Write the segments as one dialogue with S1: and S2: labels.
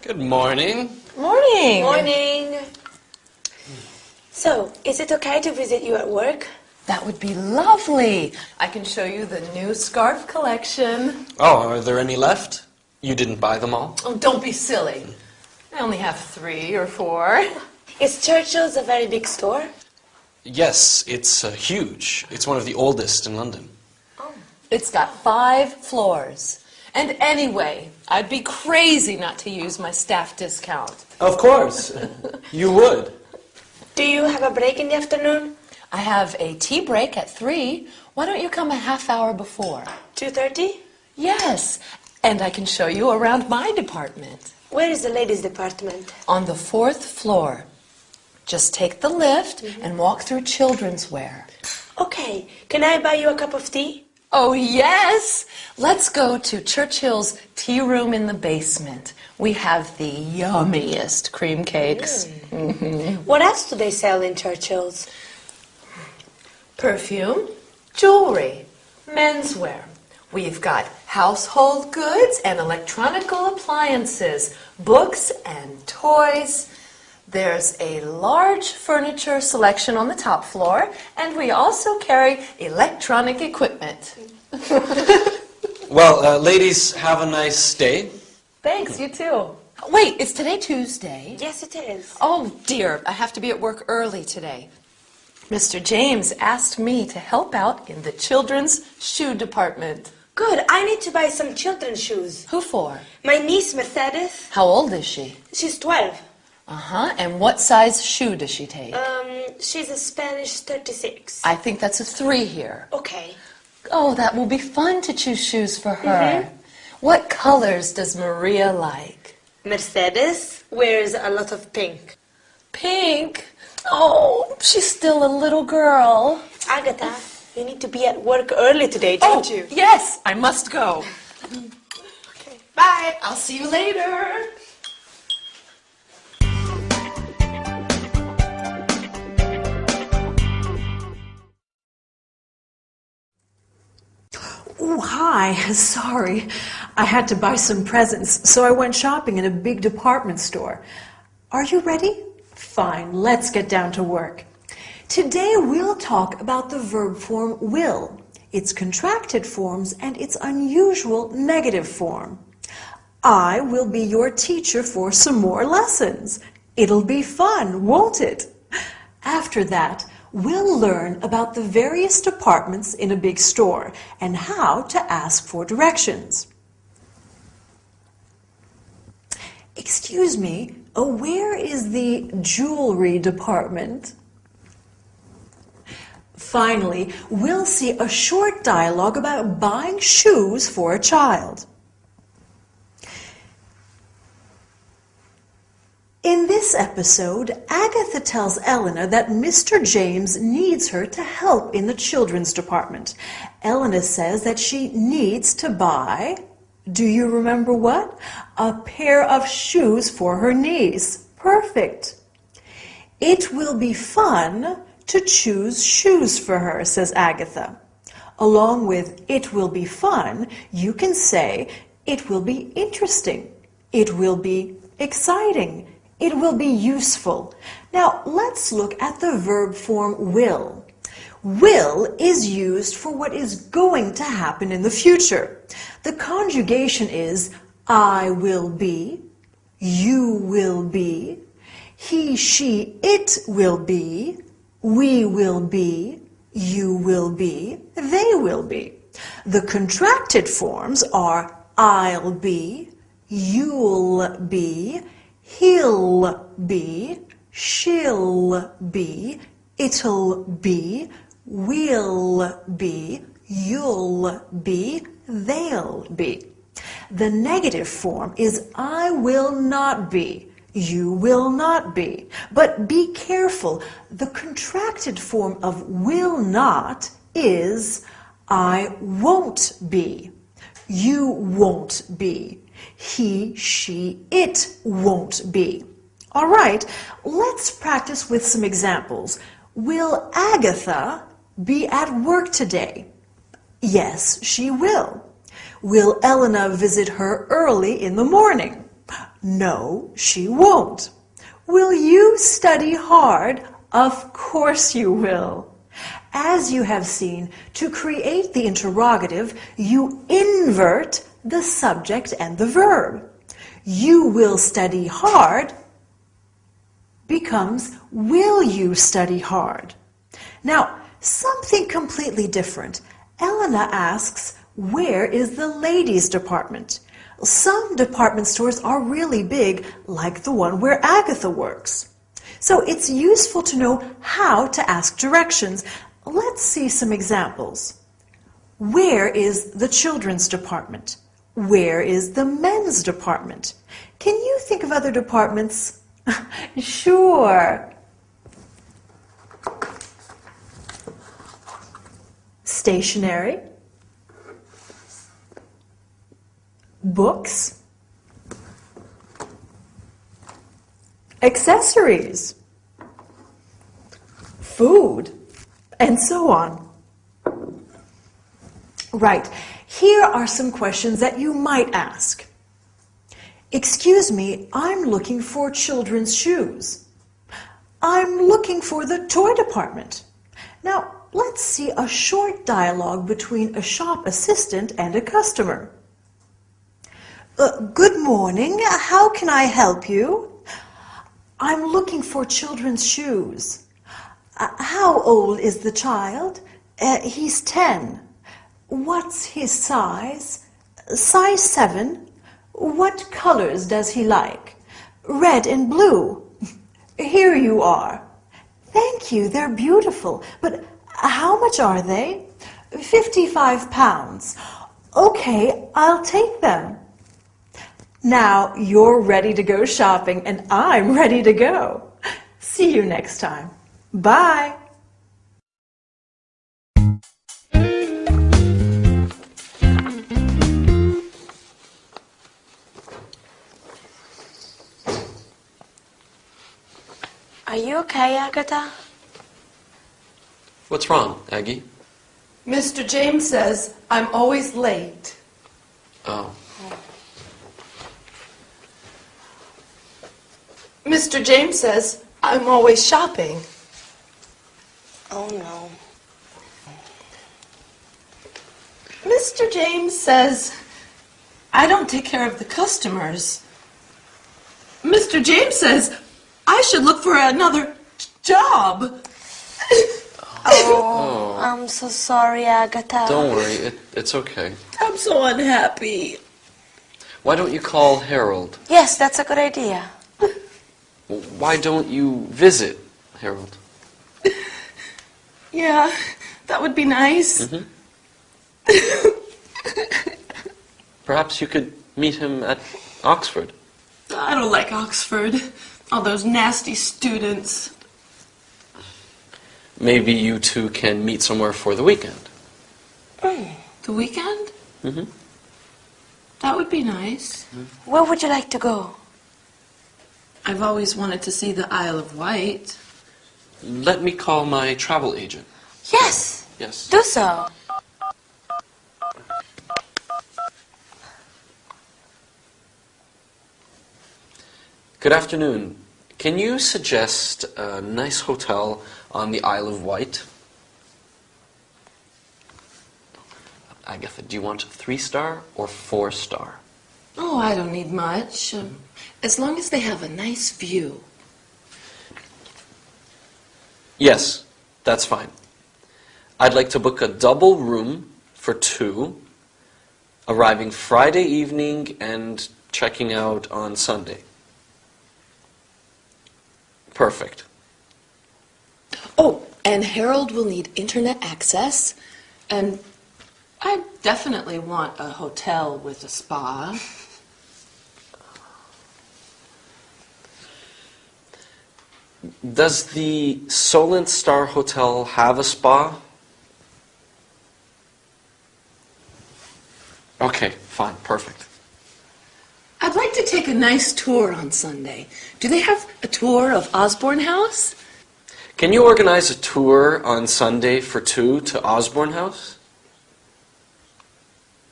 S1: Good morning.
S2: Morning.
S3: Morning. So, is it okay to visit you at work?
S2: That would be lovely. I can show you the new scarf collection.
S1: Oh, are there any left? You didn't buy them all?
S2: Oh, don't be silly. I only have 3 or 4.
S3: Is Churchill's a very big store?
S1: Yes, it's huge. It's one of the oldest in London.
S3: Oh.
S2: It's got 5 floors. And anyway, I'd be crazy not to use my staff discount.
S1: Of course. You would.
S3: Do you have a break in the afternoon?
S2: I have a tea break at 3. Why don't you come a half hour before?
S3: 2:30?
S2: Yes, and I can show you around my department.
S3: Where is the ladies' department?
S2: On the 4th floor. Just take the lift and walk through children's wear.
S3: Okay, can I buy you a cup of tea?
S2: Oh, yes! Let's go to Churchill's tea room in the basement. We have the yummiest cream cakes.
S3: What else do they sell in Churchill's?
S2: Perfume, jewelry, menswear. We've got household goods and electronical appliances, books and toys. There's a large furniture selection on the top floor, and we also carry electronic equipment.
S1: Well, ladies, have a nice day.
S2: Thanks, you too. Wait, is today Tuesday?
S3: Yes, it is.
S2: Oh, dear, I have to be at work early today. Mr. James asked me to help out in the children's shoe department.
S3: Good, I need to buy some children's shoes.
S2: Who for?
S3: My niece, Mercedes,
S2: How old is she?
S3: she's 12.
S2: And what size shoe does she take?
S3: She's a Spanish 36.
S2: I think that's a 3 here.
S3: Okay.
S2: Oh, that will be fun to choose shoes for her. What colors does Maria like?
S3: Mercedes wears a lot of pink.
S2: Pink? Oh, she's still a little girl.
S3: Agatha, you need to be at work early today, don't you?
S2: Yes, I must go.
S3: Okay. Bye.
S2: I'll see you later.
S4: Oh, hi. Sorry. I had to buy some presents, so I went shopping in a big department store. Are you ready? Fine, let's get down to work. Today we'll talk about the verb form will, its contracted forms, and its unusual negative form. I will be your teacher for some more lessons. It'll be fun, won't it? After that, we'll learn about the various departments in a big store and how to ask for directions. Excuse me, where is the jewelry department? Finally, we'll see a short dialogue about buying shoes for a child. In this episode, Agatha tells Elena that Mr. James needs her to help in the children's department. Elena says that she needs to buy, do you remember what? A pair of shoes for her niece. Perfect. It will be fun to choose shoes for her, says Agatha. Along with it will be fun, you can say it will be interesting. It will be exciting. It will be useful. Now, let's look at the verb form will. Will is used for what is going to happen in the future. The conjugation is I will be, you will be, he, she, it will be, we will be, you will be, they will be. The contracted forms are I'll be, you'll be, he'll be, she'll be, it'll be, we'll be, you'll be, they'll be. The negative form is I will not be, you will not be. But be careful, the contracted form of will not is I won't be, you won't be, he, she, it won't be. All right, let's practice with some examples. Will Agatha be at work today? Yes, she will. Will Elena visit her early in the morning? No, she won't. Will you study hard? Of course you will. As you have seen, to create the interrogative, you invert the subject and the verb. You will study hard becomes will you study hard. Now, something completely different. Elena asks, where is the ladies' department? Some department stores are really big, like the one where Agatha works. So it's useful to know how to ask directions. Let's see some examples. Where is the children's department? Where is the men's department? Can you think of other departments? Sure. Stationery, books, accessories, food, and so on. Right, here are some questions that you might ask. Excuse me, I'm looking for children's shoes. I'm looking for the toy department. Now, let's see a short dialogue between a shop assistant and a customer. Good morning, how can I help you? I'm looking for children's shoes. How old is the child? He's 10. What's his size? Size 7. What colors does he like? Red and blue. Here you are. Thank you, they're beautiful. But how much are they? 55 pounds. Okay, I'll take them. Now you're ready to go shopping and I'm ready to go. See you next time. Bye.
S3: Are you okay, Agatha?
S1: What's wrong, Aggie?
S2: Mr. James says I'm always late.
S1: Oh.
S2: Mr. James says I'm always shopping.
S3: Oh, no.
S2: Mr. James says I don't take care of the customers. Mr. James says I should look for another job.
S3: Oh, I'm so sorry, Agatha.
S1: Don't worry, it's okay.
S2: I'm so unhappy.
S1: Why don't you call Harold?
S3: Yes, that's a good idea.
S1: Why don't you visit Harold?
S2: Yeah, that would be nice.
S1: Mm-hmm. Perhaps you could meet him at Oxford.
S2: I don't like Oxford. All those nasty students.
S1: Maybe you two can meet somewhere for the weekend.
S2: The weekend?
S1: Mm-hmm.
S2: That would be nice.
S3: Where would you like to go?
S2: I've always wanted to see the Isle of Wight.
S1: Let me call my travel agent.
S3: Yes.
S1: Yes.
S3: Do so.
S1: Good afternoon. Can you suggest a nice hotel on the Isle of Wight? Agatha, do you want 3-star or 4-star?
S2: Oh, I don't need much. As long as they have a nice view.
S1: Yes, that's fine. I'd like to book a double room for 2, arriving Friday evening and checking out on Sunday. Perfect.
S2: Oh, and Harold will need internet access. And I definitely want a hotel with a spa.
S1: Does the Solent Star Hotel have a spa? Okay, fine, perfect.
S2: I'd like to take a nice tour on Sunday. Do they have a tour of Osborne House?
S1: Can you organize a tour on Sunday for 2 to Osborne House?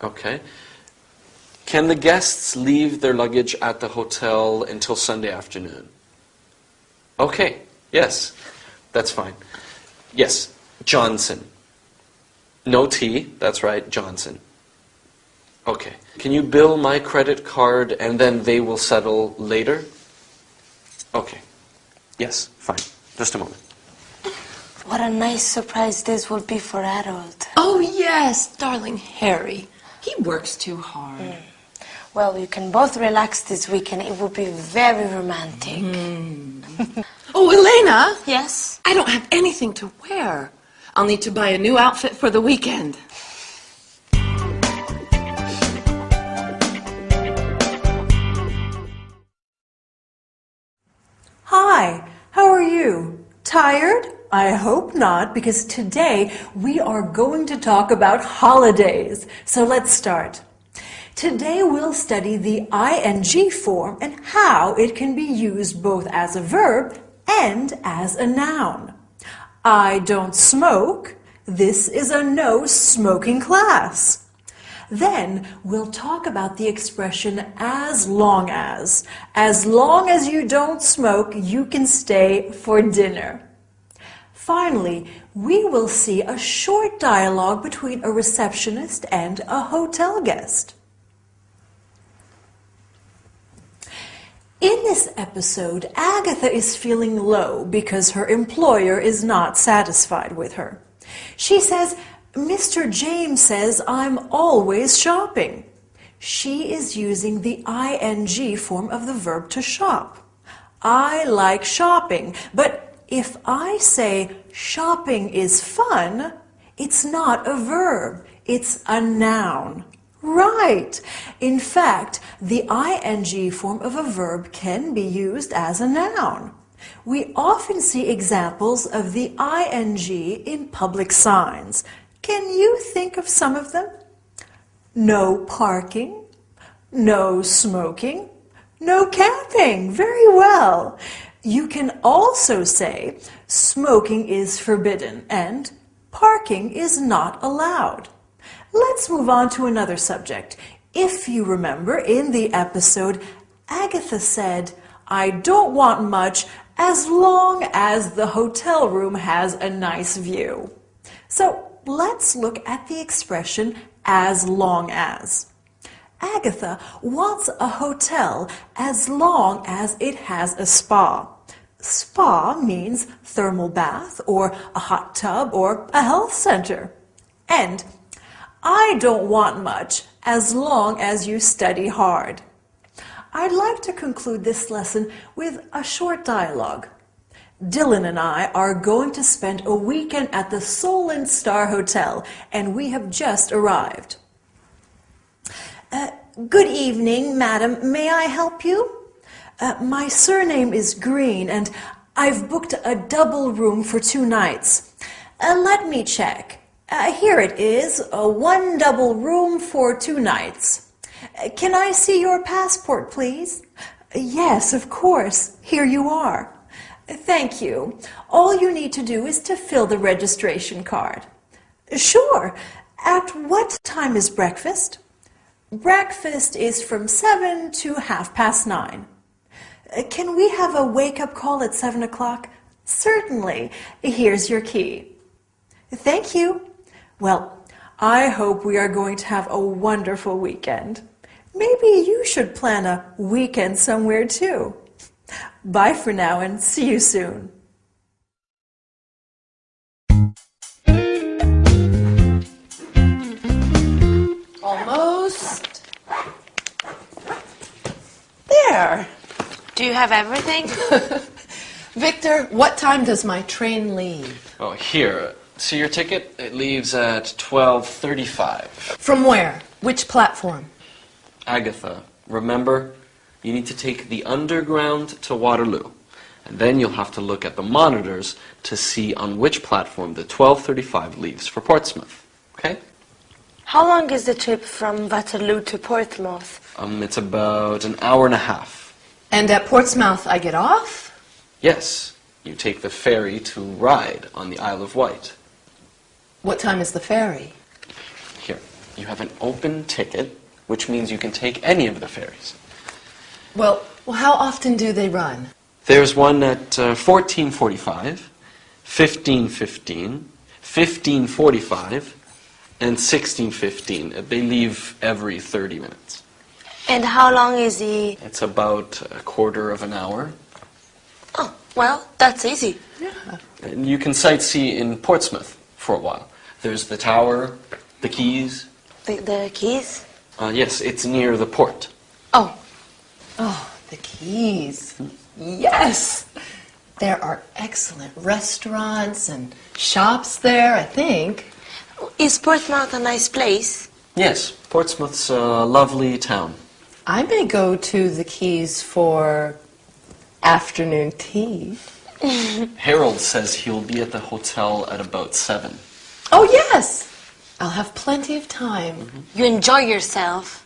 S1: Okay. Can the guests leave their luggage at the hotel until Sunday afternoon? Okay. Yes. That's fine. Yes. Johnson. No T. That's right. Johnson. Okay. Can you bill my credit card and then they will settle later? Okay. Yes. Fine. Just a moment.
S3: What a nice surprise this will be for Harold.
S2: Oh, yes, darling Harry. He works too hard.
S3: Well, you can both relax this weekend. It will be very romantic.
S2: Oh, Elena!
S3: Yes?
S2: I don't have anything to wear. I'll need to buy a new outfit for the weekend.
S4: Hi, how are you? Tired? I hope not, because today we are going to talk about holidays. So let's start. Today we'll study the ing form and how it can be used both as a verb and as a noun. I don't smoke. This is a no smoking class. Then we'll talk about the expression as long as. As long as you don't smoke, you can stay for dinner. Finally, we will see a short dialogue between a receptionist and a hotel guest. In this episode, Agatha is feeling low because her employer is not satisfied with her. She says, Mr. James says I'm always shopping. She is using the ing form of the verb to shop. I like shopping, but if I say shopping is fun, it's not a verb, it's a noun. Right. In fact, the ing form of a verb can be used as a noun. We often see examples of the ing in public signs. Can you think of some of them? No parking, no smoking, no camping. Very well. You can also say smoking is forbidden and parking is not allowed. Let's move on to another subject. If you remember, in the episode, Agatha said, I don't want much as long as the hotel room has a nice view. So let's look at the expression as long as. Agatha wants a hotel as long as it has a spa. Spa means thermal bath or a hot tub or a health center. And I don't want much as long as you study hard. I'd like to conclude this lesson with a short dialogue. Dylan and I are going to spend a weekend at the Solent Star Hotel, and we have just arrived. Good evening, madam. May I help you? My surname is Green, and I've booked a double room for 2 nights. Let me check. Here it is, 1 double room for 2 nights. Can I see your passport, please? Yes, of course. Here you are. Thank you. All you need to do is to fill the registration card. Sure. At what time is breakfast? Breakfast is from 7 to 9:30. Can we have a wake-up call at 7 o'clock? Certainly. Here's your key. Thank you. Well, I hope we are going to have a wonderful weekend. Maybe you should plan a weekend somewhere too. Bye for now and see you soon.
S2: Almost. There.
S3: Do you have everything?
S2: Victor, what time does my train leave?
S1: Oh, here. See your ticket? It leaves at 12:35.
S2: From where? Which platform?
S1: Agatha, remember, you need to take the underground to Waterloo. And then you'll have to look at the monitors to see on which platform the 12:35 leaves for Portsmouth. Okay?
S3: How long is the trip from Waterloo to Portsmouth?
S1: It's about an hour and a half.
S2: And at Portsmouth I get off?
S1: Yes, you take the ferry to Ryde on the Isle of Wight.
S2: What time is the ferry?
S1: Here, You have an open ticket, which means you can take any of the ferries.
S2: Well, how often do they run?
S1: There's one at 14:45, 15:15, 15:45, and 16:15. They leave every 30 minutes.
S3: And how long is the...
S1: It's about a quarter of an hour.
S3: Oh, well, that's easy.
S1: And you can sightsee in Portsmouth for a while. There's the tower, the quays.
S3: The keys?
S1: Yes, it's near the port.
S3: Oh,
S2: Oh, the Keys. Yes! There are excellent restaurants and shops there, I think.
S3: is Portsmouth a nice place?
S1: Yes, Portsmouth's a lovely town.
S2: I may go to the Keys for afternoon tea.
S1: Harold says he'll be at the hotel at about 7.
S2: Oh, yes! I'll have plenty of time.
S3: You enjoy yourself.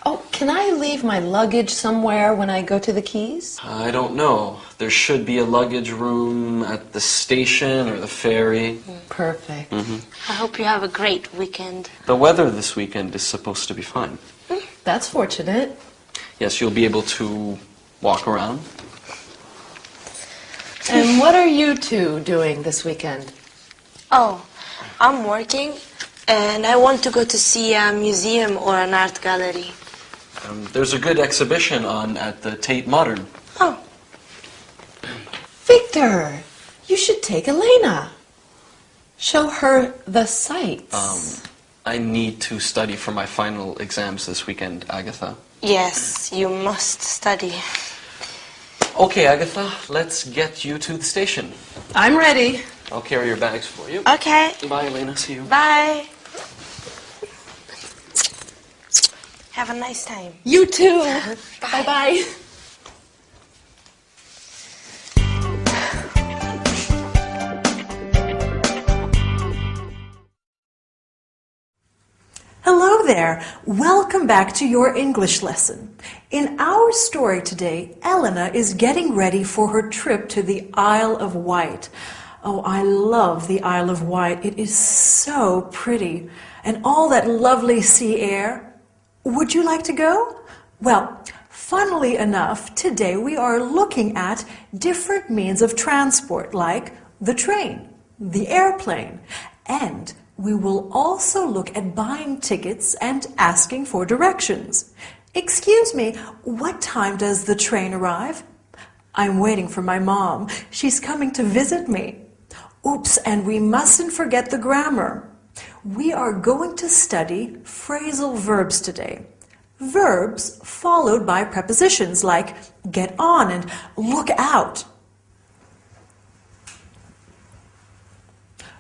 S2: Oh, can I leave my luggage somewhere when I go to the Keys?
S1: I don't know. There should be a luggage room at the station or the ferry.
S2: Perfect.
S3: I hope you have a great weekend.
S1: The weather this weekend is supposed to be fine.
S2: That's fortunate.
S1: Yes, you'll be able to walk around.
S2: And what are you two doing this weekend?
S3: Oh, I'm working, and I want to go to see a museum or an art gallery.
S1: There's a good exhibition on at the Tate Modern.
S3: Oh,
S2: Victor, you should take Elena. Show her the sights.
S1: I need to study for my final exams this weekend, Agatha.
S3: yes, you must study.
S1: Okay, Agatha, let's get you to the station.
S2: I'm ready.
S1: I'll carry your bags for you.
S3: Okay,
S1: Bye, Elena. See you.
S3: bye. Have a nice time.
S2: You too. Bye-bye.
S4: Hello there. Welcome back to your English lesson. In our story today, Elena is getting ready for her trip to the Isle of Wight. Oh, I love the Isle of Wight. It is so pretty. And all that lovely sea air. Would you like to go? Well, funnily enough, today we are looking at different means of transport, like the train, the airplane, and we will also look at buying tickets and asking for directions. Excuse me, what time does the train arrive? I'm waiting for my mom. She's coming to visit me. Oops, and we mustn't forget the grammar. We are going to study phrasal verbs today. Verbs followed by prepositions like get on and look out.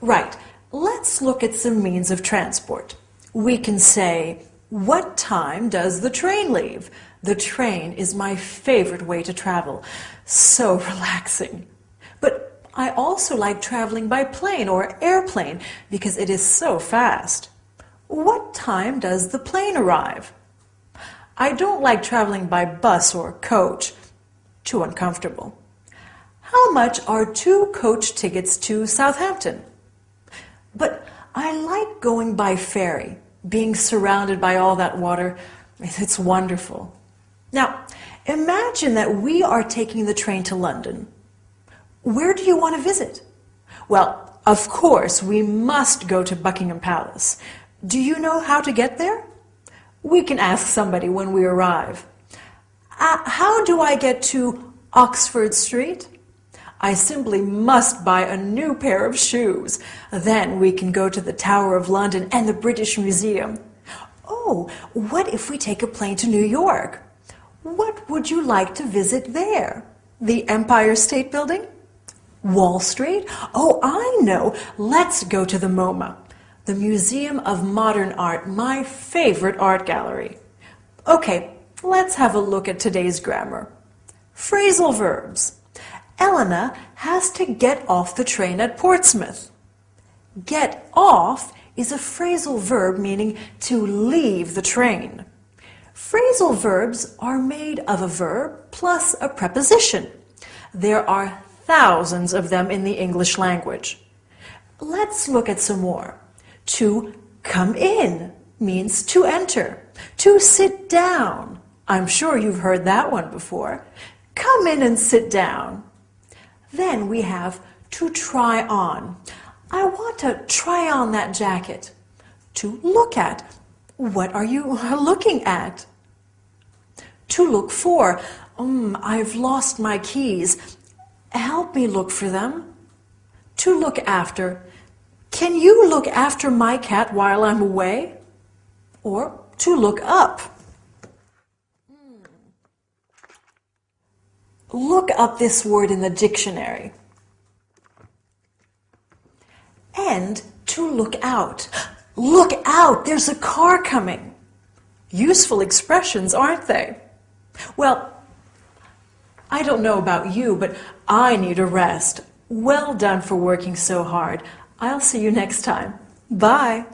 S4: Right. Let's look at some means of transport. We can say, what time does the train leave? The train is my favorite way to travel. So relaxing. But I also like traveling by plane or airplane because it is so fast. What time does the plane arrive? I don't like traveling by bus or coach. Too uncomfortable. How much are 2 coach tickets to Southampton? But I like going by ferry, being surrounded by all that water. It's wonderful. Now, imagine that we are taking the train to London. Where do you want to visit? Well, of course, we must go to Buckingham Palace. Do you know how to get there? We can ask somebody when we arrive. How do I get to Oxford Street? I simply must buy a new pair of shoes. Then we can go to the Tower of London and the British Museum. Oh, what if we take a plane to New York? What would you like to visit there? The Empire State Building? Wall Street? Oh, I know. Let's go to the MoMA, the Museum of Modern Art, my favorite art gallery. Okay, let's have a look at today's grammar. Phrasal verbs. Elena has to get off the train at Portsmouth. Get off is a phrasal verb meaning to leave the train. Phrasal verbs are made of a verb plus a preposition. There are thousands of them in the English language. Let's look at some more. To come in, means to enter, to sit down. I'm sure you've heard that one before. Come in and sit down. Then we have to try on. I want to try on that jacket. To look at. What are you looking at? To look for. I've lost my keys. Help me look for them. To look after. Can you look after my cat while I'm away? Or to look up. Look up this word in the dictionary. And to look out. Look out, there's a car coming. Useful expressions, aren't they? Well, I don't know about you, but I need a rest. Well done for working so hard. I'll see you next time. Bye.